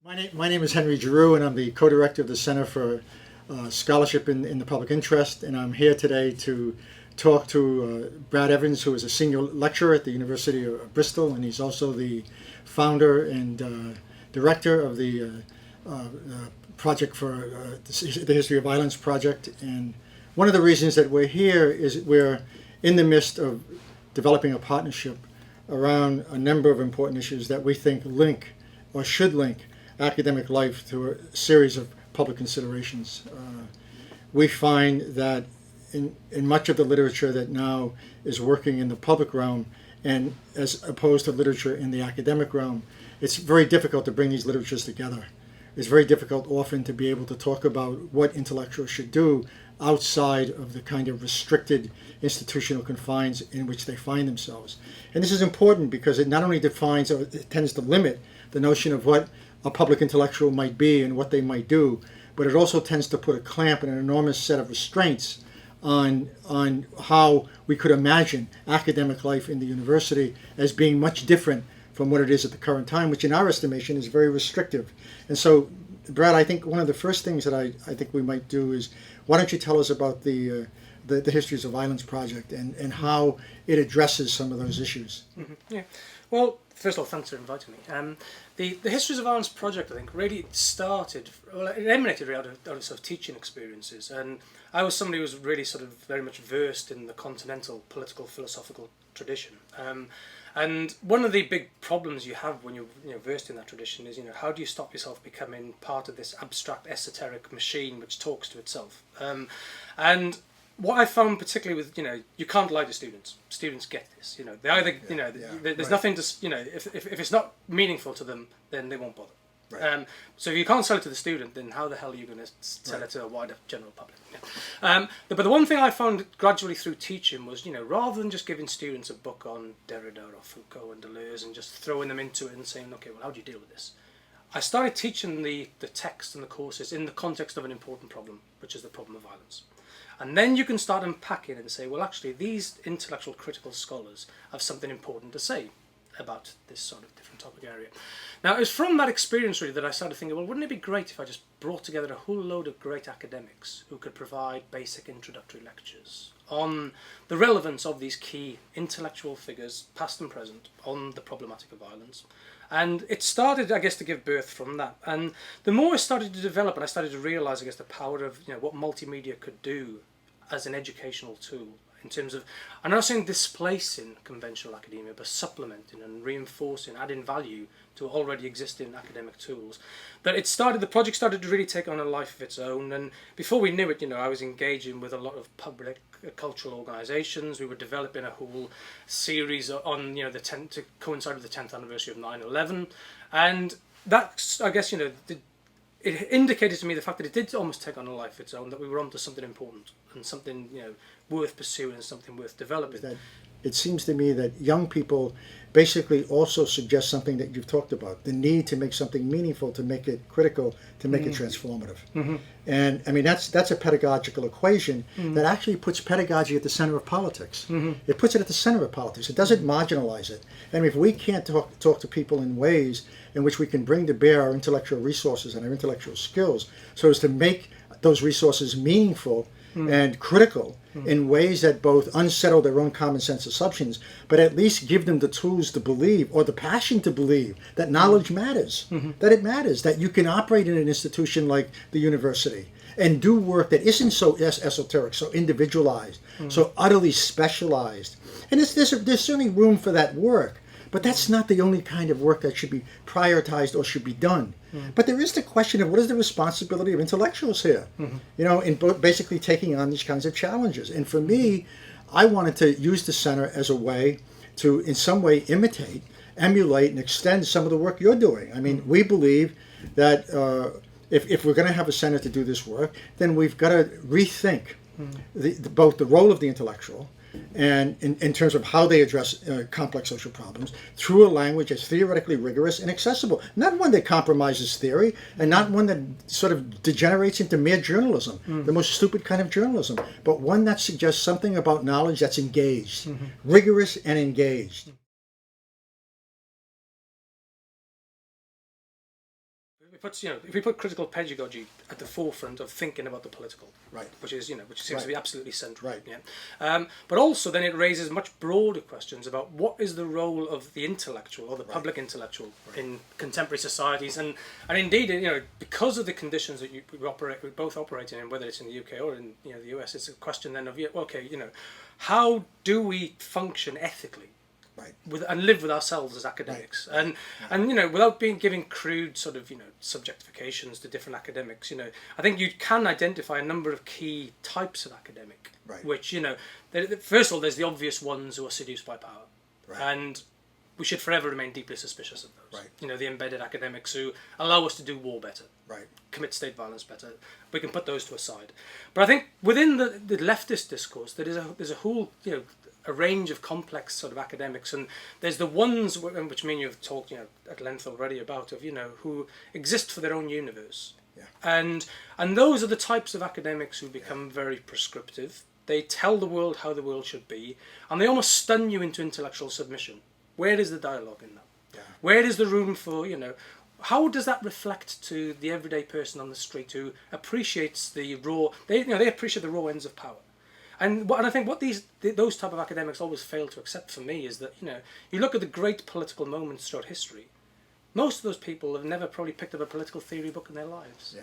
My name is Henry Giroux, and I'm the co-director of the Center for Scholarship in the Public Interest. And I'm here today to talk to Brad Evans, who is a senior lecturer at the University of Bristol, and he's also the founder and director of the project for the History of Violence Project. And one of the reasons that we're here is we're in the midst of developing a partnership around a number of important issues that we think link or should link academic life through a series of public considerations. We find that in much of the literature that now is working in the public realm, and as opposed to literature in the academic realm, it's very difficult to bring these literatures together. It's very difficult often to be able to talk about what intellectuals should do outside of the kind of restricted institutional confines in which they find themselves. And this is important because it not only defines, or it tends to limit the notion of what a public intellectual might be and what they might do, but it also tends to put a clamp and an enormous set of restraints on how we could imagine academic life in the university as being much different from what it is at the current time, which in our estimation is very restrictive. And so, Brad, I think one of the first things that I think we might do is, why don't you tell us about the Histories of Violence Project and how it addresses some of those issues? Mm-hmm. Yeah. Well, first of all, thanks for inviting me. The Histories of Violence Project, I think, really started, well, it emanated really out of sort of teaching experiences. And I was somebody who was really sort of very much versed in the continental political philosophical tradition. And one of the big problems you have when you're versed in that tradition is, how do you stop yourself becoming part of this abstract, esoteric machine which talks to itself? And what I found particularly with, you can't lie to students. Students get this. They either, there's right. Nothing to, if it's not meaningful to them, then they won't bother. Right. So if you can't sell it to the student, then how the hell are you going to sell it to a wider general public? Yeah. But the one thing I found gradually through teaching was, rather than just giving students a book on Derrida or Foucault and Deleuze and just throwing them into it and saying, okay, well, how do you deal with this? I started teaching the text and the courses in the context of an important problem, which is the problem of violence. And then you can start unpacking and say, well, actually, these intellectual critical scholars have something important to say about this sort of different topic area. Now, it was from that experience, really, that I started thinking, well, wouldn't it be great if I just brought together a whole load of great academics who could provide basic introductory lectures on the relevance of these key intellectual figures, past and present, on the problematic of violence. And it started, I guess, to give birth from that. And the more I started to develop, and I started to realise, I guess, the power of what multimedia could do as an educational tool, in terms of, I'm not saying displacing conventional academia, but supplementing and reinforcing, adding value to already existing academic tools. That the project started to really take on a life of its own. And before we knew it, I was engaging with a lot of public cultural organisations. We were developing a whole series on, to coincide with the 10th anniversary of 9/11. And that's, I guess, it indicated to me the fact that it did almost take on a life of its own, that we were onto something important and something, worth pursuing and something worth developing. It seems to me that young people basically also suggest something that you've talked about, the need to make something meaningful, to make it critical, to make it transformative. Mm-hmm. And I mean, that's a pedagogical equation that actually puts pedagogy at the center of politics. Mm-hmm. It puts it at the center of politics. It doesn't marginalize it. I mean, if we can't talk to people in ways in which we can bring to bear our intellectual resources and our intellectual skills so as to make those resources meaningful and critical in ways that both unsettle their own common sense assumptions, but at least give them the tools to believe, or the passion to believe, that knowledge matters, that it matters, that you can operate in an institution like the university and do work that isn't so esoteric, so individualized, so utterly specialized. And there's certainly room for that work, but that's not the only kind of work that should be prioritized or should be done. But there is the question of what is the responsibility of intellectuals here, in basically taking on these kinds of challenges. And for me, I wanted to use the center as a way to, in some way, imitate, emulate, and extend some of the work you're doing. I mean, we believe that if we're going to have a center to do this work, then we've got to rethink both the role of the intellectual and in terms of how they address complex social problems through a language that's theoretically rigorous and accessible. Not one that compromises theory, and not one that sort of degenerates into mere journalism, the most stupid kind of journalism, but one that suggests something about knowledge that's engaged, rigorous and engaged. puts, if we put critical pedagogy at the forefront of thinking about the political, Right. which seems to be absolutely central. Right. Yeah. But also then it raises much broader questions about what is the role of the intellectual or the public intellectual in contemporary societies, and indeed, because of the conditions that we both operate in, whether it's in the UK or in the US, it's a question then of how do we function ethically? Right. And live with ourselves as academics, and without giving crude sort of subjectifications to different academics, I think you can identify a number of key types of academic, right. which first of all, there's the obvious ones who are seduced by power, right. and we should forever remain deeply suspicious of those. Right. The embedded academics who allow us to do war better, right. commit state violence better. We can put those to a side, but I think within the leftist discourse, there's a whole a range of complex sort of academics, and there's the ones which me and you have talked at length already about of who exist for their own universe, and those are the types of academics who become very prescriptive. They tell the world how the world should be, and they almost stun you into intellectual submission. Where is the dialogue in that? Where is the room for how does that reflect to the everyday person on the street who appreciates the raw? They appreciate the raw ends of power. And I think what those type of academics always fail to accept for me is that you look at the great political moments throughout history. Most of those people have never probably picked up a political theory book in their lives.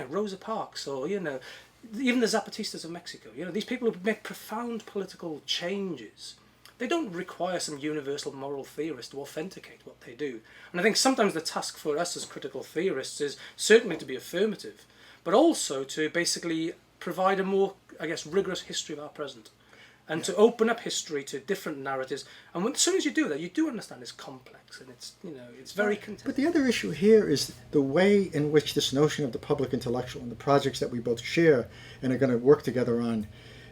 Rosa Parks or even the Zapatistas of Mexico. These people who make profound political changes. They don't require some universal moral theorist to authenticate what they do. And I think sometimes the task for us as critical theorists is certainly to be affirmative, but also to basically provide a more, rigorous history of our present, and to open up history to different narratives. And as soon as you do that, you do understand it's complex and it's very content. But the other issue here is the way in which this notion of the public intellectual and the projects that we both share and are going to work together on,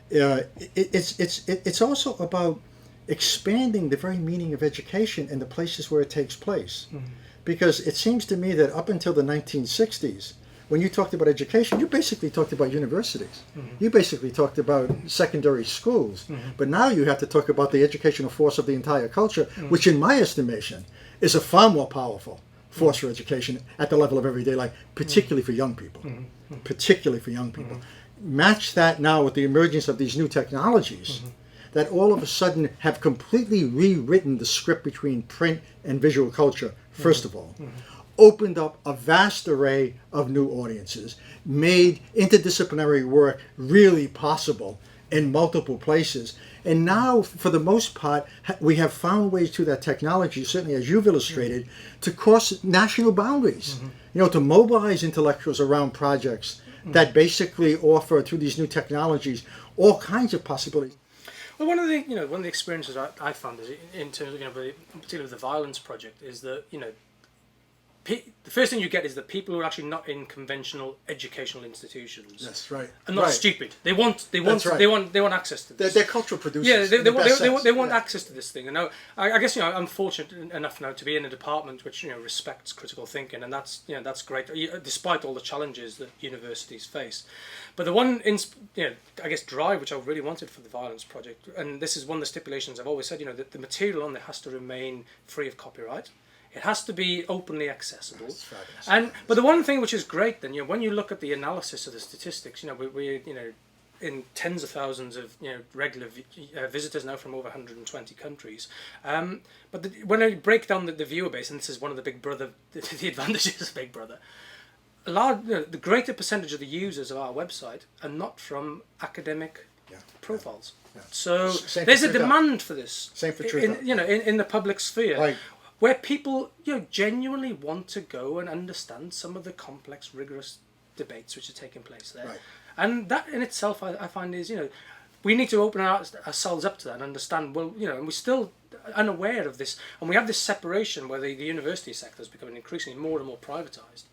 it's also about expanding the very meaning of education in the places where it takes place. Mm-hmm. Because it seems to me that up until the 1960s, when you talked about education, you basically talked about universities. Mm-hmm. You basically talked about secondary schools. Mm-hmm. But now you have to talk about the educational force of the entire culture, mm-hmm. which in my estimation is a far more powerful force for education at the level of everyday life, particularly for young people. Mm-hmm. Particularly for young people. Mm-hmm. Match that now with the emergence of these new technologies mm-hmm. that all of a sudden have completely rewritten the script between print and visual culture, first mm-hmm. of all. Mm-hmm. Opened up a vast array of new audiences, made interdisciplinary work really possible in multiple places. And now, for the most part, we have found ways through that technology, certainly as you've illustrated, mm-hmm. to cross national boundaries, mm-hmm. To mobilize intellectuals around projects mm-hmm. that basically offer, through these new technologies, all kinds of possibilities. Well, one of the experiences I found is in terms of, particularly the Violence Project, is that, the first thing you get is that people who are actually not in conventional educational institutions. That's right. Are not stupid. They want access to this. They're cultural producers. Yeah, they want access to this thing. And now, I guess I'm fortunate enough now to be in a department which respects critical thinking, and that's great, despite all the challenges that universities face. But the one drive which I really wanted for the Violence Project, and this is one of the stipulations I've always said, that the material on there has to remain free of copyright. It has to be openly accessible. But the one thing which is great then, when you look at the analysis of the statistics, we in tens of thousands of regular visitors now from over 120 countries. But when I break down the viewer base, and this is one of the Big Brother, the advantages of Big Brother, the greater percentage of the users of our website are not from academic profiles. Yeah. So there's a demand for this. Same for Twitter. In the public sphere. Right. Where people genuinely want to go and understand some of the complex, rigorous debates which are taking place there. Right. And that in itself, I find is, we need to open ourselves up to that and understand, and we're still unaware of this. And we have this separation where the university sector is becoming increasingly more and more privatised.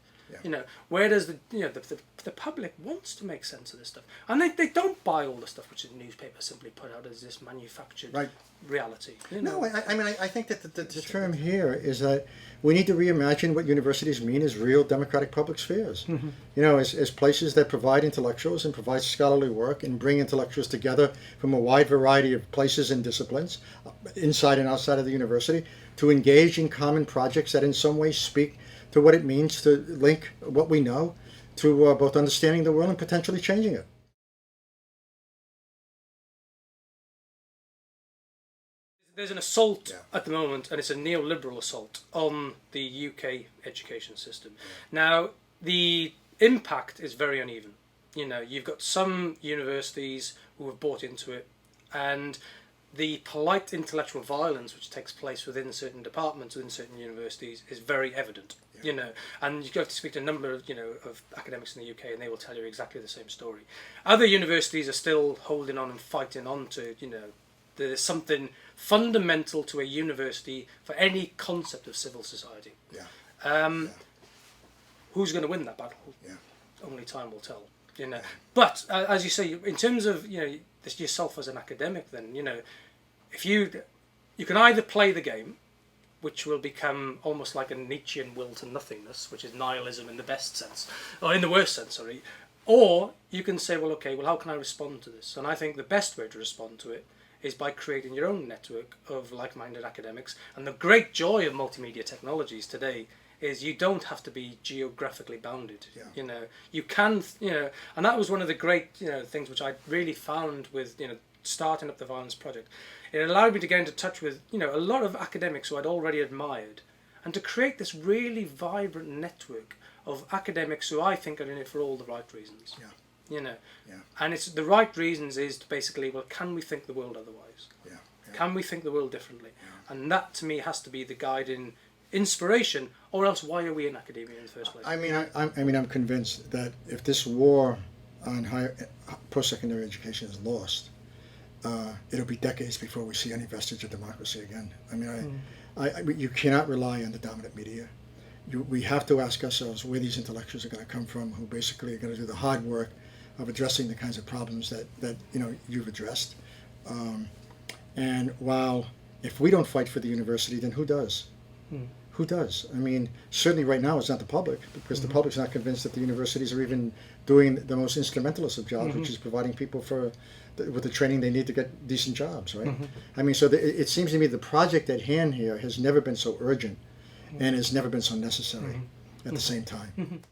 Yeah. Where does the public wants to make sense of this stuff, and they don't buy all the stuff which the newspaper simply put out as this manufactured reality. No, I think that the term here is that we need to reimagine what universities mean as real democratic public spheres. Mm-hmm. As places that provide intellectuals and provide scholarly work and bring intellectuals together from a wide variety of places and disciplines, inside and outside of the university, to engage in common projects that in some ways speak to what it means to link what we know to both understanding the world and potentially changing it. There's an assault at the moment, and it's a neoliberal assault on the UK education system. Now, the impact is very uneven. You know, you've got some universities who have bought into it, and the polite intellectual violence which takes place within certain departments, within certain universities, is very evident. You know, and you have to speak to a number of, of academics in the UK, and they will tell you exactly the same story. Other universities are still holding on and fighting on to, there's something fundamental to a university for any concept of civil society. Who's going to win that battle? Only time will tell. But as you say, in terms of yourself as an academic, then if you can either play the game, which will become almost like a Nietzschean will to nothingness, which is nihilism in the best sense, or in the worst sense, sorry, or you can say, well, okay, how can I respond to this? And I think the best way to respond to it is by creating your own network of like-minded academics. And the great joy of multimedia technologies today is you don't have to be geographically bounded. You can, and that was one of the great, things which I really found with, starting up the Violence Project. It allowed me to get into touch with, a lot of academics who I'd already admired, and to create this really vibrant network of academics who I think are in it for all the right reasons. And it's the right reasons is to basically, well, can we think the world otherwise? Can we think the world differently? And that to me has to be the guiding inspiration, or else why are we in academia in the first place? I'm convinced that if this war on post-secondary education is lost, it'll be decades before we see any vestige of democracy again. You cannot rely on the dominant media. We have to ask ourselves where these intellectuals are going to come from, who basically are going to do the hard work of addressing the kinds of problems that you've addressed. And while if we don't fight for the university, then who does? Who does? Certainly right now it's not the public, because the public's not convinced that the universities are even doing the most instrumentalist of jobs, which is providing people with the training they need to get decent jobs, right? So it seems to me the project at hand here has never been so urgent and has never been so necessary at the same time.